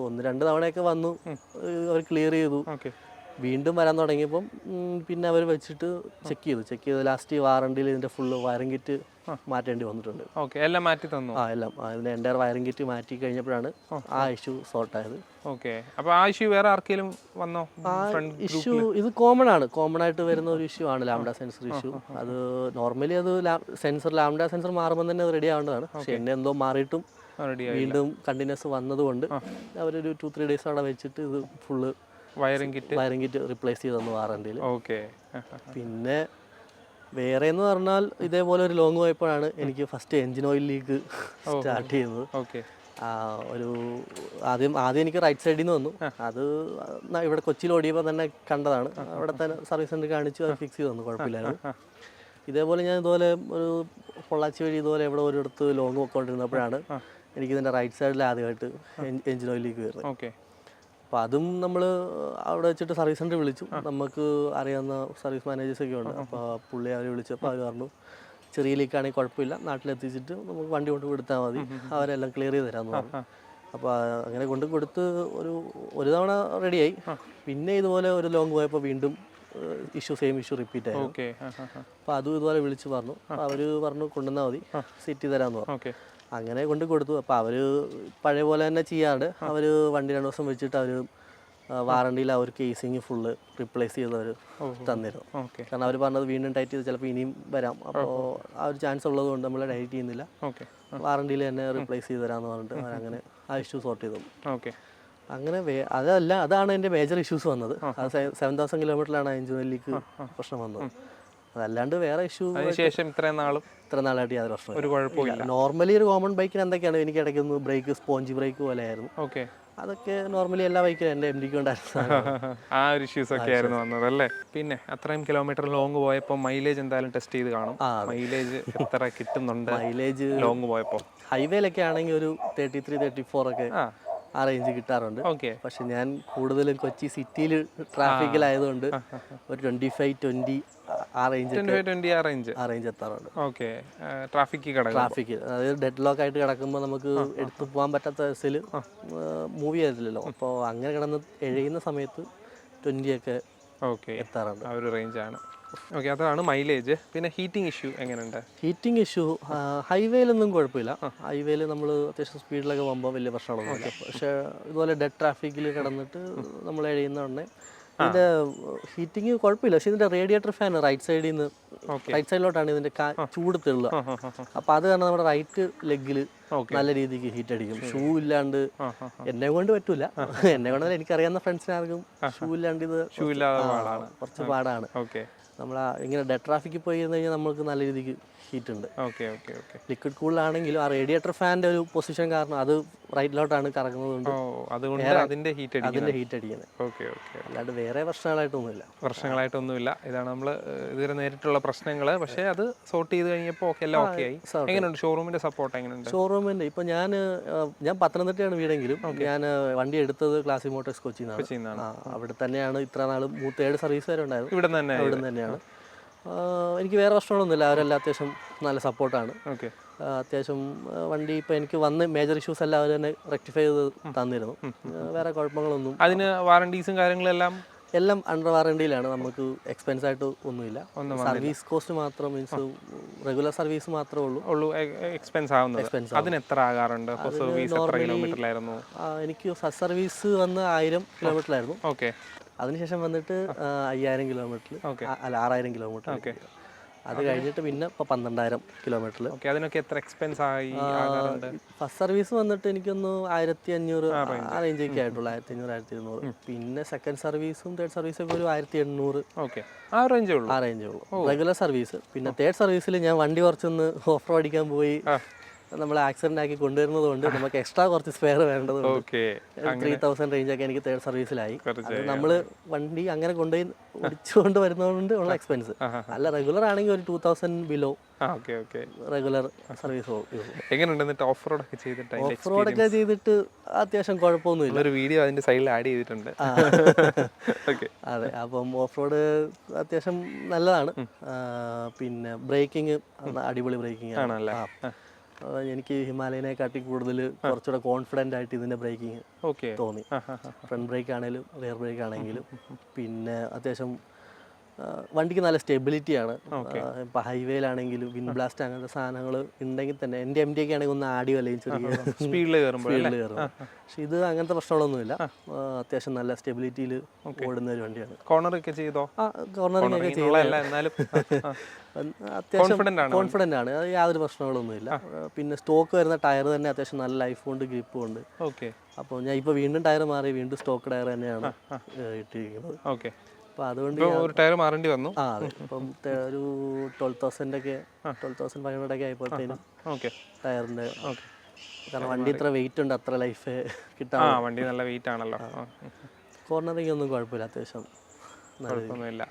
Speaker 1: 1-2 തവണയൊക്കെ വന്നു, അവർ ക്ലിയർ ചെയ്തു. വീണ്ടും വരാൻ തുടങ്ങിയപ്പം പിന്നെ അവർ വെച്ചിട്ട് ചെക്ക് ചെയ്ത് ലാസ്റ്റ് വാറണ്ടിയിൽ ഇതിൻ്റെ ഫുള്ള് വയറിംഗ് കിറ്റ് മാറ്റേണ്ടി വന്നിട്ടുണ്ട്.
Speaker 2: ഓക്കെ, എല്ലാം മാറ്റി തന്നു.
Speaker 1: എല്ലാം അതിൻ്റെ എൻ്റെ വയറിംഗ് കിറ്റ് മാറ്റി കഴിഞ്ഞപ്പോഴാണ് ആ ഇഷ്യൂ സോർട്ട് ആയത്.
Speaker 2: ഓക്കെ. അപ്പോൾ ആ ഇഷ്യൂ വേറെ ആർക്കെങ്കിലും വന്നോ?
Speaker 1: ഇഷ്യൂ ഇത് കോമൺ ആയിട്ട് വരുന്ന ഒരു ഇഷ്യൂ ആണ് ലാംഡ സെൻസർ ഇഷ്യൂ. അത് നോർമലി അത് ലാംഡ സെൻസർ മാറുമ്പോൾ തന്നെ അത് റെഡി ആവേണ്ടതാണ്. പക്ഷെ എന്നെ എന്തോ മാറിയിട്ടും വീണ്ടും കണ്ടിന്യൂസ് വന്നതുകൊണ്ട് അവരൊരു 2-3 ഡേയ്സ് അവിടെ വെച്ചിട്ട് ഇത് ഫുള്ള് വയറിംഗ് കിറ്റ് റിപ്ലേസ് ചെയ്ത് തന്നു വാറണ്ടിയിൽ.
Speaker 2: ഓക്കെ.
Speaker 1: പിന്നെ വേറെ എന്ന് പറഞ്ഞാൽ ഇതേപോലെ ഒരു ലോങ് പോയപ്പോഴാണ് എനിക്ക് first engine oil leak start ചെയ്യുന്നത്.
Speaker 2: ഓക്കെ.
Speaker 1: ആദ്യം എനിക്ക് റൈറ്റ് സൈഡിൽ നിന്ന് വന്നു. അത് ഇവിടെ കൊച്ചിയിൽ ഓടിയപ്പോൾ തന്നെ കണ്ടതാണ്. അവിടെ തന്നെ സർവീസ് സെൻ്റർ കാണിച്ചു, അത് ഫിക്സ് ചെയ്ത് തന്നു, കുഴപ്പമില്ലായിരുന്നു. ഇതേപോലെ ഞാൻ ഇതുപോലെ ഒരു പൊള്ളാച്ചി വഴി ഇതുപോലെ എവിടെ ഒരിടത്ത് ലോങ് പോയിക്കൊണ്ടിരുന്നപ്പോഴാണ് എനിക്കിതിൻ്റെ റൈറ്റ് സൈഡിൽ ആദ്യമായിട്ട് എഞ്ചിൻ ഓയിൽ ലീക്ക് വരുന്നത്.
Speaker 2: ഓക്കെ.
Speaker 1: അപ്പോൾ അതും നമ്മൾ അവിടെ വെച്ചിട്ട് സർവീസ് സെൻ്റർ വിളിച്ചു. നമുക്ക് അറിയാവുന്ന സർവീസ് മാനേജേഴ്സൊക്കെ ഉണ്ട്. അപ്പോൾ പുള്ളി അവർ വിളിച്ചപ്പോൾ അവർ പറഞ്ഞു ചെറിയ ലീക്കാണെങ്കിൽ കുഴപ്പമില്ല, നാട്ടിലെത്തിച്ചിട്ട് നമുക്ക് വണ്ടി കൊണ്ട് കൊടുത്താൽ മതി, അവരെല്ലാം ക്ലിയർ ചെയ്ത് തരാമെന്ന് പറഞ്ഞു. അപ്പോൾ അങ്ങനെ കൊടുത്ത് ഒരു തവണ റെഡിയായി. പിന്നെ ഇതുപോലെ ഒരു ലോങ് പോയപ്പോൾ വീണ്ടും സെയിം ഇഷ്യൂ റിപ്പീറ്റ് ആയി. അപ്പോൾ അതും ഇതുപോലെ വിളിച്ച് പറഞ്ഞു. അപ്പോൾ അവർ പറഞ്ഞു കൊണ്ടുവന്നാൽ മതി, സെറ്റ് ചെയ്ത് തരാമെന്ന് പറഞ്ഞു. അങ്ങനെ കൊടുത്തു. അപ്പോൾ അവർ പഴയ പോലെ തന്നെ ചെയ്യാണ്ട് അവർ വണ്ടി 2 ദിവസം വെച്ചിട്ട് അവർ വാറണ്ടിയിൽ അവർ കേസിങ് ഫുള്ള് റിപ്ലേസ് ചെയ്ത് അവർ തന്നിരുന്നു. കാരണം അവർ പറഞ്ഞത് വീണ്ടും ടൈറ്റ് ചെയ്ത് ചിലപ്പോൾ ഇനിയും വരാം, അപ്പോൾ ആ ഒരു ചാൻസ് ഉള്ളത് കൊണ്ട് നമ്മൾ ടൈറ്റ് ചെയ്യുന്നില്ല, വാറണ്ടിയിൽ തന്നെ റിപ്ലേസ് ചെയ്ത് തരാമെന്ന് പറഞ്ഞിട്ട് അവരങ്ങനെ ആ ഇഷ്യൂ സോർട്ട് ചെയ്തു. അങ്ങനെ അതാണ് എൻ്റെ മേജർ ഇഷ്യൂസ് വന്നത്. അത് 7,000 കിലോമീറ്ററിലാണ് എഞ്ചിൻ ഓയിലിലേക്ക് പ്രശ്നം വന്നത്. അതല്ലാണ്ട് വേറെ ഇഷ്യൂ
Speaker 2: ഇത്ര
Speaker 1: നാളായിട്ട് യാതൊരു പ്രശ്നമില്ല. നോർമലി ഒരു കോമൺ ബൈക്കിന് എന്തൊക്കെയാണ് എനിക്ക് ഇടയ്ക്കൊന്ന് ബ്രേക്ക് സ്പോഞ്ച് ബ്രേക്ക് പോലെ ആയിരുന്നു. അതൊക്കെ നോർമലി എല്ലാ ബൈക്കിലും എൻ്റെ MDക്ക് ഉണ്ടായിരുന്നു.
Speaker 2: ആ ഒരു ഇഷ്യൂസ് ഒക്കെ ആയിരുന്നു വന്നതല്ലേ. പിന്നെ അത്രയും കിലോമീറ്റർ ലോങ് പോയപ്പോൾ മൈലേജ് എന്തായാലും ടെസ്റ്റ് ചെയ്ത് കാണും. മൈലേജ് എത്ര കിട്ടുന്നുണ്ട്? മൈലേജ് ലോങ് പോയപ്പോൾ
Speaker 1: ഹൈവേയിലൊക്കെ ആണെങ്കിൽ ഒരു 33-34 ഒക്കെ ആ റേഞ്ച് കിട്ടാറുണ്ട്. പക്ഷെ ഞാൻ കൂടുതലും കൊച്ചി സിറ്റിയിൽ ട്രാഫിക്കിലായതുകൊണ്ട് ഒരു 25-20 ആ റേഞ്ച് എത്താറുണ്ട്.
Speaker 2: ട്രാഫിക്
Speaker 1: അതായത് ഡെഡ് ലോക്ക് ആയിട്ട് കിടക്കുമ്പോൾ നമുക്ക് എടുത്തു പോകാൻ പറ്റാത്ത ബസ്സിൽ മൂവ് ചെയ്തില്ലല്ലോ. അപ്പോൾ അങ്ങനെ കിടന്ന് എഴയുന്ന സമയത്ത് 20 ഒക്കെ എത്താറുണ്ട്.
Speaker 2: ആ ഒരു റേഞ്ചാണ്. ഓക്കെ, അതാണ് മൈലേജ്. പിന്നെ ഹീറ്റിംഗ് ഇഷ്യൂ എങ്ങനെയുണ്ട്?
Speaker 1: ഹീറ്റിംഗ് ഇഷ്യൂ ഹൈവേയിലൊന്നും കുഴപ്പമില്ല. ഹൈവേയിൽ നമ്മൾ അത്യാവശ്യം സ്പീഡിലൊക്കെ പോകുമ്പോൾ വലിയ പ്രശ്നങ്ങളൊന്നുമില്ല. പക്ഷേ ഇതുപോലെ ഡെഡ് ട്രാഫിക്കിൽ കിടന്നിട്ട് നമ്മൾ എഴുതുന്ന ഉടനെ ഇതിൻ്റെ ഹീറ്റിംഗ് കുഴപ്പമില്ല. പക്ഷേ ഇതിൻ്റെ റേഡിയേറ്റർ ഫാൻ റൈറ്റ് സൈഡിലോട്ടാണ് ഇതിൻ്റെ ചൂട് തെള്ളുക. അപ്പോൾ അത് കാരണം നമ്മുടെ റൈറ്റ് ലെഗിൽ നല്ല രീതിക്ക് ഹീറ്റ് അടിക്കും. ഷൂ ഇല്ലാണ്ട് എന്നെ കൊണ്ട് പറ്റൂല. എന്നെ കൊണ്ട് എനിക്കറിയാവുന്ന ഫ്രണ്ട്സിനാർക്കും ഷൂ ഇല്ലാണ്ട് ഇത് കുറച്ച് പാടാണ്. നമ്മൾ ഇങ്ങനെ ഡെഡ് ട്രാഫിക്കിൽ പോയി ഇരുന്ന് കഴിഞ്ഞാൽ നമുക്ക് നല്ല രീതിക്ക് ഹീറ്റ് ഉണ്ട്. ലിക്വിഡ് കൂളിലാണെങ്കിലും ആ റേഡിയേറ്റർ ഫാൻ്റെ ഒരു പൊസിഷൻ കാരണം അത് റൈറ്റിലോട്ടാണ് കറങ്ങുന്നത്, അതിൻ്റെ ഹീറ്റ് അടിക്കുന്നത്. അല്ലാണ്ട് വേറെ
Speaker 2: പ്രശ്നങ്ങളായിട്ടൊന്നുമില്ല. ഇതാണ് നമ്മൾ ഇതുവരെ നേരിട്ടുള്ള പ്രശ്നങ്ങൾ. പക്ഷേ അത് സോർട്ട് ചെയ്ത് കഴിഞ്ഞപ്പോൾ എല്ലാം ഓക്കെ ആയി. എങ്ങനെയുണ്ട് ഷോറൂമിന്റെ സപ്പോർട്ട്? എങ്ങനെയുണ്ട്
Speaker 1: ഷോറൂമിന്റെ? ഇപ്പൊ ഞാൻ പത്തനംതിട്ടയാണ് വീടെങ്കിലും ഞാൻ വണ്ടി എടുത്തത് ക്ലാസിക് മോട്ടോഴ്സ് കൊച്ചിന്നാണ്. അവിടെ തന്നെയാണ് ഇത്ര നാളും 7 സർവീസ് വരെ ഉണ്ടായിരുന്നു. ഇവിടെ തന്നെയാണ്. എനിക്ക് വേറെ പ്രശ്നങ്ങളൊന്നുമില്ല. അവരെല്ലാം അത്യാവശ്യം നല്ല സപ്പോർട്ടാണ്. അത്യാവശ്യം വണ്ടി ഇപ്പോൾ എനിക്ക് വന്ന് മേജർ ഇഷ്യൂസ് എല്ലാം അവർ തന്നെ റെക്ടിഫൈ ചെയ്ത് തന്നിരുന്നു. വേറെ കുഴപ്പങ്ങളൊന്നും.
Speaker 2: അതിന് വാറണ്ടീസും കാര്യങ്ങളെല്ലാം
Speaker 1: എല്ലാം അണ്ടർ വാറണ്ടിയിലാണ്. നമുക്ക് എക്സ്പെൻസ് ആയിട്ട് ഒന്നുമില്ല. സർവീസ് കോസ്റ്റ് മാത്രം, മീൻസ് റെഗുലർ സർവീസ് മാത്രമേ ഉള്ളൂ
Speaker 2: എക്സ്പെൻസ് ആവുന്നത്. അതിന് എത്ര ആകാറുണ്ട്?
Speaker 1: എനിക്ക് ഫസ്റ്റ് സർവീസ് വന്ന് 1000 കിലോമീറ്ററിലായിരുന്നു. അതിനുശേഷം വന്നിട്ട് 5000 കിലോമീറ്ററിൽ, അല്ല 6000 കിലോമീറ്റർ. അത് കഴിഞ്ഞിട്ട് പിന്നെ ഇപ്പോൾ 12,000 കിലോമീറ്ററിൽ.
Speaker 2: അതിനൊക്കെ എത്ര എക്സ്പെൻസ് ആയി?
Speaker 1: ഫസ്റ്റ് സർവീസ് വന്നിട്ട് എനിക്കൊന്ന് 1500 ആ റേഞ്ചൊക്കെ ആയിട്ടുള്ളൂ, 1500-1200. പിന്നെ സെക്കൻഡ് സർവീസും തേർഡ് സർവീസും ഒക്കെ ഒരു 1800
Speaker 2: ആ റേഞ്ചേ ഉള്ളൂ
Speaker 1: റെഗുലർ സർവീസ്. പിന്നെ തേർഡ് സർവീസിൽ ഞാൻ വണ്ടി കുറച്ചൊന്ന് ഓഫ് റോഡ് അടിക്കാൻ പോയി. നമ്മൾ ആക്സിഡന്റ് ആക്കി കൊണ്ടുവരുന്നത് കൊണ്ട് നമുക്ക് എക്സ്ട്രാ കുറച്ച് സ്പെയർ വേണ്ടതുണ്ട്.
Speaker 2: ഓക്കെ
Speaker 1: 3000 റേഞ്ചൊക്കെ എനിക്ക് തേർഡ് സർവീസിലായി. നമ്മൾ വണ്ടി അങ്ങനെ കൊണ്ടുപോയി ഓടിച്ചുകൊണ്ട് വരുന്നതുകൊണ്ട് ഉള്ള എക്സ്പെൻസ്. അല്ല റെഗുലർ ആണെങ്കിൽ ഒരു 2000 ബിലോ റെഗുലർ സർവീസ് പോകും.
Speaker 2: എങ്ങനെയുണ്ട് ഓഫ് റോഡ് ഒക്കെ ചെയ്തിട്ട്?
Speaker 1: ഓഫ് റോഡ് ഒക്കെ ചെയ്തിട്ട് അത്യാവശ്യം കുഴപ്പമൊന്നുമില്ല.
Speaker 2: ഒരു വീഡിയോ അതിന്റെ സൈഡിൽ ആഡ് ചെയ്തിട്ടുണ്ട്.
Speaker 1: അതെ, അപ്പം ഓഫ് റോഡ് അത്യാവശ്യം നല്ലതാണ്. പിന്നെ ബ്രേക്കിംഗ് അടിപൊളി ബ്രേക്കിംഗ് ആണ്. എനിക്ക് ഹിമാലയനെക്കാട്ടി കൂടുതൽ കുറച്ചുകൂടെ കോൺഫിഡൻ്റ് ആയിട്ട് ഇതിൻ്റെ ബ്രേക്കിംഗ് തോന്നി. ഫ്രണ്ട് ബ്രേക്ക് ആണെങ്കിലും റിയർ ബ്രേക്ക് ആണെങ്കിലും. പിന്നെ അത്യാവശ്യം വണ്ടിക്ക് നല്ല സ്റ്റെബിലിറ്റിയാണ്. ഇപ്പോൾ ഹൈവേയിലാണെങ്കിലും വിൻ ബ്ലാസ്റ്റ് അങ്ങനത്തെ സാധനങ്ങൾ ഉണ്ടെങ്കിൽ തന്നെ എൻ്റെ MT ഒക്കെ ആണെങ്കിൽ ഒന്ന് ആടി വലയും ചെറിയ
Speaker 2: സ്പീഡിൽ കയറും.
Speaker 1: പക്ഷെ ഇത് അങ്ങനത്തെ പ്രശ്നങ്ങളൊന്നുമില്ല. അത്യാവശ്യം നല്ല സ്റ്റെബിലിറ്റിയിൽ ഓടുന്ന ഒരു വണ്ടിയാണ്.
Speaker 2: കോർണറൊക്കെ ചെയ്തോ?
Speaker 1: കോർണറിംഗ് ഒക്കെ ചെയ്തു. അത്യാവശ്യം കോൺഫിഡൻ്റ് ആണ്, അത് യാതൊരു പ്രശ്നങ്ങളൊന്നുമില്ല. പിന്നെ സ്റ്റോക്ക് വരുന്ന ടയർ തന്നെ അത്യാവശ്യം നല്ല ലൈഫ് കൊണ്ട് ഗ്രിപ്പും ഉണ്ട്. അപ്പോൾ ഞാൻ ഇപ്പോൾ വീണ്ടും ടയർ മാറി വീണ്ടും സ്റ്റോക്ക് ടയർ തന്നെയാണ് ഇട്ടിരിക്കുന്നത്. അപ്പോൾ അതുകൊണ്ട്
Speaker 2: ഒരു ടയർ മാറേണ്ടി വന്നു.
Speaker 1: അതെ, ഇപ്പം ഒരു 12,500 ഒക്കെ ആയപ്പോഴത്തേനും ടയറിൻ്റെ, കാരണം വണ്ടി ഇത്ര വെയിറ്റ് ഉണ്ട്, അത്ര ലൈഫ് കിട്ടാൻ.
Speaker 2: വണ്ടി നല്ല വെയിറ്റ് ആണല്ലോ.
Speaker 1: കോർണറിംഗ് ഒന്നും കുഴപ്പമില്ല, അത്യാവശ്യം
Speaker 2: കുഴപ്പമൊന്നുമില്ല.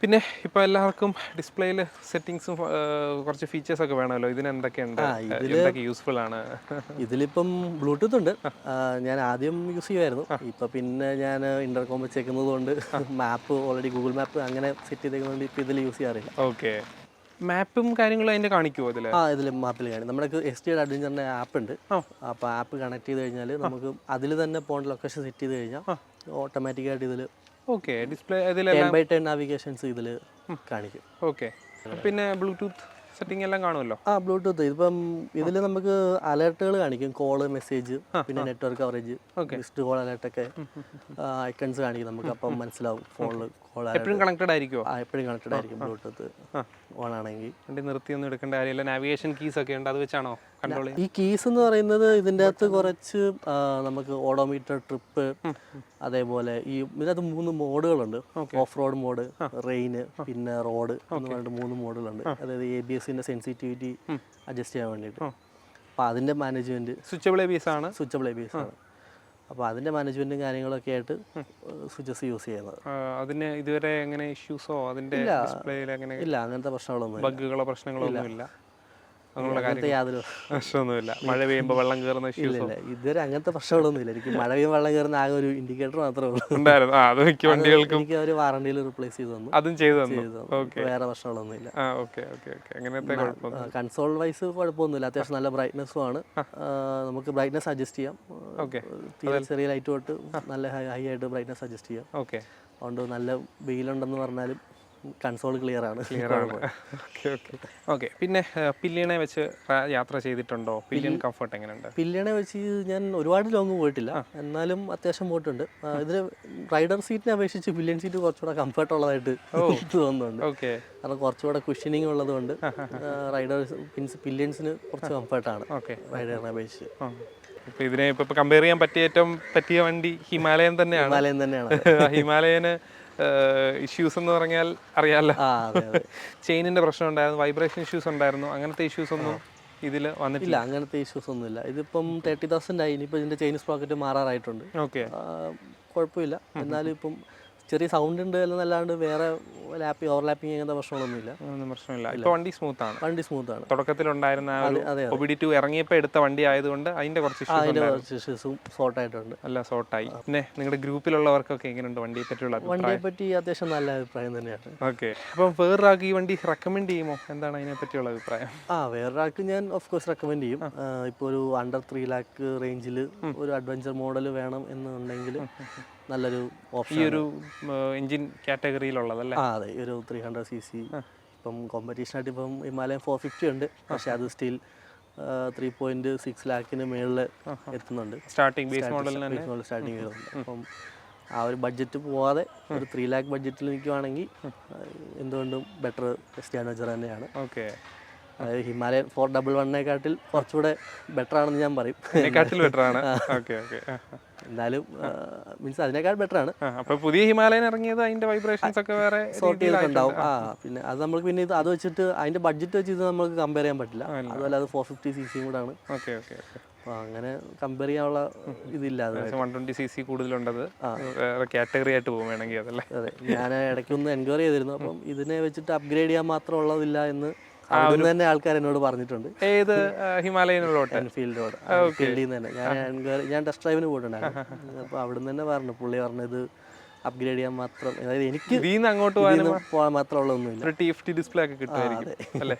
Speaker 2: പിന്നെ ഇപ്പോൾ എല്ലാവർക്കും ഡിസ്പ്ലേയിൽ സെറ്റിങ്സും കുറച്ച് ഫീച്ചേഴ്സ് ഒക്കെ വേണമല്ലോ. ഇതിന് എന്തൊക്കെയുണ്ട്, എന്തൊക്കെ യൂസ്ഫുൾ ആണ്?
Speaker 1: ഇതിലിപ്പം ബ്ലൂടൂത്ത് ഉണ്ട്. ഞാൻ ആദ്യം യൂസ് ചെയ്യുമായിരുന്നു. ഇപ്പം പിന്നെ ഞാൻ ഇന്റർകോം വെച്ചേക്കുന്നത് കൊണ്ട് മാപ്പ് ഓൾറെഡി ഗൂഗിൾ മാപ്പ് അങ്ങനെ സെറ്റ് ചെയ്തേക്കുന്നതുകൊണ്ട് ഇപ്പം ഇതിൽ യൂസ് ചെയ്യാറില്ല.
Speaker 2: ഓക്കെ, മാപ്പും കാര്യങ്ങളും അതിൻ്റെ കാണിക്കുമോ ഇതിൽ?
Speaker 1: ഇതിൽ മാപ്പിൽ കാണിക്കും. നമ്മുടെ SD അഡ്വഞ്ചറിൻ്റെ ആപ്പ് ഉണ്ട്. അപ്പോൾ ആപ്പ് കണക്ട് ചെയ്ത് കഴിഞ്ഞാൽ നമുക്ക് അതിൽ തന്നെ പോകേണ്ട ലൊക്കേഷൻ സെറ്റ് ചെയ്ത് കഴിഞ്ഞാൽ ഓട്ടോമാറ്റിക്കായിട്ട് ഇതിൽ
Speaker 2: ഡിസ്പ്ലേ
Speaker 1: 10x10 നാവിഗേഷൻസ് ഇതിൽ കാണിക്കും.
Speaker 2: പിന്നെ ബ്ലൂടൂത്ത് സെറ്റിംഗ് എല്ലാം കാണുമല്ലോ.
Speaker 1: ബ്ലൂടൂത്ത് ഇതിപ്പം ഇതിൽ നമുക്ക് അലേർട്ടുകൾ കാണിക്കും, കോള്, മെസ്സേജ്, പിന്നെ നെറ്റ്വർക്ക് കവറേജ്, മിസ്ഡ് കോൾ അലേർട്ടൊക്കെ ഐക്കൺസ് കാണിക്കും. നമുക്ക് അപ്പം മനസ്സിലാവും ഫോണിൽ കോൾ.
Speaker 2: എപ്പോഴും കണക്റ്റഡ് ആയിരിക്കും?
Speaker 1: എപ്പോഴും കണക്റ്റഡ് ആയിരിക്കും ബ്ലൂടൂത്ത് ഓൺ ആണെങ്കിൽ.
Speaker 2: വണ്ടി നിർത്തിയൊന്നും എടുക്കേണ്ട കാര്യമില്ല. നാവിഗേഷൻ കീസ് ഒക്കെ ഉണ്ട്, അത് വെച്ചാണോ കൺട്രോൾ?
Speaker 1: ഈ കീസ് എന്ന് പറയുന്നത് ഇതിൻ്റെ അകത്ത് കുറച്ച് നമുക്ക് ഓഡോമീറ്റർ, ട്രിപ്പ്, അതേപോലെ ഇതിനകത്ത് 3 മോഡുകളുണ്ട്. ഓഫ് റോഡ് മോഡ്, റെയിന്, പിന്നെ റോഡ് എന്ന് പറഞ്ഞിട്ട് 3 മോഡുകളുണ്ട്. അതായത് ABS-ന്റെ സെൻസിറ്റിവിറ്റി അഡ്ജസ്റ്റ് ചെയ്യാൻ വേണ്ടിയിട്ട്. അപ്പോൾ അതിൻ്റെ മാനേജ്മെൻറ്റ്
Speaker 2: സ്വിച്ചബിൾ ABS ആണ്.
Speaker 1: അപ്പോൾ അതിൻ്റെ മാനേജ്മെൻറ്റും കാര്യങ്ങളൊക്കെ ആയിട്ട് സ്വിച്ചസ് യൂസ് ചെയ്യുന്നത്.
Speaker 2: അതിന് ഇതുവരെ എങ്ങനെ ഇഷ്യൂസോ അതിൻ്റെ ഡിസ്പ്ലേയിൽ അങ്ങനെ
Speaker 1: ഇല്ല, അങ്ങനത്തെ പ്രശ്നങ്ങളൊന്നും,
Speaker 2: ബഗ്ഗുകളോ പ്രശ്നങ്ങളോ ഒന്നുമില്ല.
Speaker 1: യാതൊരു
Speaker 2: പ്രശ്നമൊന്നുമില്ല. മഴ പെയ്യുമ്പോൾ വെള്ളം കയറുന്ന ഇഷ്യൂസ്
Speaker 1: ഇതുവരെ അങ്ങനത്തെ പ്രശ്നങ്ങളൊന്നുമില്ല. എനിക്ക് മഴ പെയ്യുമ്പോൾ വെള്ളം കയറുന്ന ആകെ ഒരു ഇൻഡിക്കേറ്റർ മാത്രമേ ഉള്ളൂ.
Speaker 2: അത് മിക്ക വണ്ടികൾക്കും
Speaker 1: എനിക്ക് അവർ വാറണ്ടിയിൽ റിപ്ലേസ് ചെയ്ത് തന്നു.
Speaker 2: അതും ചെയ്തു തന്നു.
Speaker 1: വേറെ പ്രശ്നങ്ങളൊന്നുമില്ല.
Speaker 2: അങ്ങനത്തെ
Speaker 1: കൺസോൾ വൈസ് കുഴപ്പമൊന്നുമില്ല. അത്യാവശ്യം നല്ല ബ്രൈറ്റ്നസ്സും ആണ്. നമുക്ക് ബ്രൈറ്റ്നസ് അഡ്ജസ്റ്റ് ചെയ്യാം. ചെറിയ ലൈറ്റ് തൊട്ട് നല്ല ഹൈ ആയിട്ട് ബ്രൈറ്റ്നസ് അഡ്ജസ്റ്റ് ചെയ്യാം. അതുകൊണ്ട് നല്ല വെയിലുണ്ടെന്ന് പറഞ്ഞാലും കൺസോൾ ക്ലിയർ ആണ്.
Speaker 2: പിന്നെ പില്ലിയണെ വെച്ച് യാത്ര ചെയ്തിട്ടുണ്ടോ? പില്ലിയൻ കംഫർട്ട് എങ്ങനെയുണ്ട്?
Speaker 1: പില്ലിയണെ വെച്ച് ഞാൻ ഒരുപാട് ലോങ് പോയിട്ടില്ല, എന്നാലും അത്യാവശ്യം പോയിട്ടുണ്ട്. ഇതിൽ റൈഡർ സീറ്റിനെ അപേക്ഷിച്ച് പില്ലിയൻ സീറ്റ് കുറച്ചുകൂടെ കംഫർട്ട് ഉള്ളതായിട്ട് തോന്നുന്നുണ്ട്. കാരണം കുറച്ചുകൂടെ കുഷനിങ് ഉള്ളതുകൊണ്ട് റൈഡർ പില്ലിയൻസിന് കുറച്ച് കംഫർട്ടാണ് റൈഡറിനെ അപേക്ഷിച്ച്.
Speaker 2: ഇതിനെ ഇപ്പൊ കമ്പയർ ചെയ്യാൻ പറ്റിയ വണ്ടി ഹിമാലയൻ തന്നെയാണ്. ഹിമാലയന് ഇഷ്യൂസ് എന്ന് പറഞ്ഞാൽ അറിയാമല്ലോ. ചെയിനിന്റെ പ്രശ്നം ഉണ്ടായിരുന്നു, വൈബ്രേഷൻ ഇഷ്യൂസ് ഉണ്ടായിരുന്നു. അങ്ങനത്തെ ഇഷ്യൂസ് ഒന്നും ഇതിൽ വന്നിട്ടില്ല.
Speaker 1: അങ്ങനത്തെ ഇഷ്യൂസ് ഒന്നുമില്ല. ഇതിപ്പം 30,000 ആയി. ഇനിയിപ്പോൾ ഇതിന്റെ ചെയിൻ സ്പ്രോക്കറ്റ് മാറാറായിട്ടുണ്ട്. കുഴപ്പമില്ല. എന്നാലും ഇപ്പം ചെറിയ സൗണ്ട് ഉണ്ട് എന്നല്ലാണ്ട് വേറെ ഓവർലാപ്പിംഗ് അങ്ങനത്തെ പ്രശ്നങ്ങളൊന്നുമില്ല.
Speaker 2: ഇപ്പോൾ വണ്ടി സ്മൂത്ത് ആണ്. തുടക്കത്തിലുണ്ടായിരുന്ന OBD2 ഇറങ്ങിയപ്പോൾ എടുത്ത വണ്ടി ആയതുകൊണ്ട് അതിന്റെ കുറച്ച്
Speaker 1: ഇഷ്യൂസും സോർട്ട് ആയിട്ടുണ്ട്.
Speaker 2: സോർട്ടായി. പിന്നെ നിങ്ങളുടെ ഗ്രൂപ്പിലുള്ളവർക്കൊക്കെ എങ്ങനെയുണ്ട് വണ്ടിയെ പറ്റിയുള്ള?
Speaker 1: വണ്ടിയെ പറ്റി അത്യാവശ്യം നല്ല അഭിപ്രായം തന്നെയാണ്.
Speaker 2: അപ്പം വേറൊരാൾക്ക് ഈ വണ്ടി റെക്കമെൻഡ് ചെയ്യുമോ? എന്താണ് അതിനെ പറ്റിയുള്ള അഭിപ്രായം?
Speaker 1: വേറൊരാൾക്ക് ഞാൻ ഓഫ് കോഴ്സ് റെക്കമെൻഡ് ചെയ്യും. ഇപ്പോൾ ഒരു അണ്ടർ 3 lakh റേഞ്ചിൽ ഒരു അഡ്വഞ്ചർ മോഡൽ വേണം എന്നുണ്ടെങ്കിൽ നല്ലൊരു ഓപ്ഷൻ.
Speaker 2: ഈ ഒരു എഞ്ചിൻ കാറ്റഗറിയിലുള്ളതല്ലേ?
Speaker 1: അതെ, ഒരു 300cc. ഇപ്പം കോമ്പറ്റീഷനായിട്ട് ഇപ്പം ഹിമാലയൻ 450 ഉണ്ട്. പക്ഷെ അത് സ്റ്റിൽ 3.6 lakhന് മേളിൽ എത്തുന്നുണ്ട്.
Speaker 2: സ്റ്റാർട്ടിംഗ് ബേസ് മോഡൽ
Speaker 1: സ്റ്റാർട്ടിംഗ് വരുന്നുണ്ട്. അപ്പം ആ ഒരു ബഡ്ജറ്റ് പോവാതെ ഒരു 3 lakh ബഡ്ജറ്റിൽ നിൽക്കുവാണെങ്കിൽ എന്തുകൊണ്ടും ബെറ്റർ SD അഡ്വഞ്ചർ തന്നെയാണ്. അതായത് ഹിമാലയൻ 411 കുറച്ചുകൂടെ ബെറ്റർ ആണെന്ന് ഞാൻ പറയും.
Speaker 2: അതിനെക്കാട്ടിൽ ബെറ്റർ ആണ്. Okay okay.
Speaker 1: എന്നാലും മീൻസ് അതിനേക്കാൾ ബെറ്റർ ആണ്.
Speaker 2: അപ്പോൾ പുതിയ ഹിമാലയൻ ഇറങ്ങിയത് അതിന്റെ വൈബ്രേഷൻസ് ഒക്കെ വേറെ
Speaker 1: സോർട്ട് ചെയ്തിട്ടുണ്ടാവും. പിന്നെ അത് നമുക്ക് പിന്നെ അത് വെച്ചിട്ട് അതിന്റെ ബഡ്ജറ്റ് വെച്ച് ഇത് നമുക്ക് കമ്പയർ ചെയ്യാൻ പറ്റില്ല. അതുപോലെ അത് 450cc കൂടെ ആണ്.
Speaker 2: Okay okay.
Speaker 1: അപ്പോൾ അങ്ങനെ കമ്പയർ ചെയ്യാനുള്ള ഇതില്ല.
Speaker 2: 120cc കൂടുതലുണ്ടത് വേറെ കാറ്റഗറി ആയിട്ട് പോകും വേണമെങ്കിൽ അതല്ലേ.
Speaker 1: അതെ, ഞാൻ ഇടയ്ക്കൊന്ന് എൻക്വയറി ചെയ്തിരുന്നു. അപ്പം ഇതിനെ വെച്ചിട്ട് അപ്ഗ്രേഡ് ചെയ്യാൻ മാത്രമുള്ളതില്ല എന്ന് അവിടെ തന്നെ ആൾക്കാർ എന്നോട് പറഞ്ഞിട്ടുണ്ട്.
Speaker 2: ഏത് ഹിമാലയനിലോട്ട്?
Speaker 1: എൻഫീൽഡിലോട്ട്. ഫീൽഡിൽ നിന്ന് തന്നെ ഞാൻ ടെസ്റ്റ് ഡ്രൈവിന് പോയിട്ടുണ്ടായിരുന്നു. അപ്പോൾ അവിടെ നിന്ന് തന്നെ പറഞ്ഞു, പുള്ളി പറഞ്ഞത് അപ്ഗ്രേഡ് ചെയ്യാൻ മാത്രം, അതായത് എനിക്ക്
Speaker 2: അങ്ങോട്ട്
Speaker 1: പോകാൻ മാത്രമുള്ളതൊന്നുമില്ല.
Speaker 2: TFT ഡിസ്പ്ലേ ഒക്കെ കിട്ടുമായിരിക്കും അല്ലേ?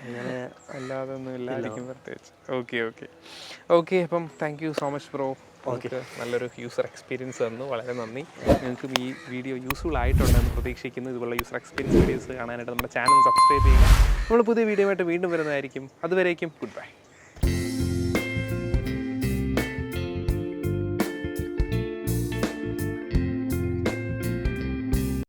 Speaker 1: അങ്ങനെ
Speaker 2: അല്ലാതെ ഒന്നും ഇല്ലായിരിക്കും പ്രത്യേകിച്ച്. Okay okay okay. അപ്പം thank you so much bro. Okay, നല്ലൊരു യൂസർ എക്സ്പീരിയൻസ് തന്നു. വളരെ നന്ദി. നിങ്ങൾക്കും ഈ വീഡിയോ യൂസ്ഫുൾ ആയിട്ടുണ്ടെന്ന് പ്രതീക്ഷിക്കുന്നു. ഇതുപോലുള്ള യൂസർ എക്സ്പീരിയൻസ് വീഡിയോസ് കാണാനായിട്ട് നമ്മുടെ ചാനൽ സബ്സ്ക്രൈബ് ചെയ്യുക. നമ്മൾ പുതിയ വീഡിയോ ആയിട്ട് വീണ്ടും വരുന്നതായിരിക്കും. അതുവരേക്കും ഗുഡ് ബൈ.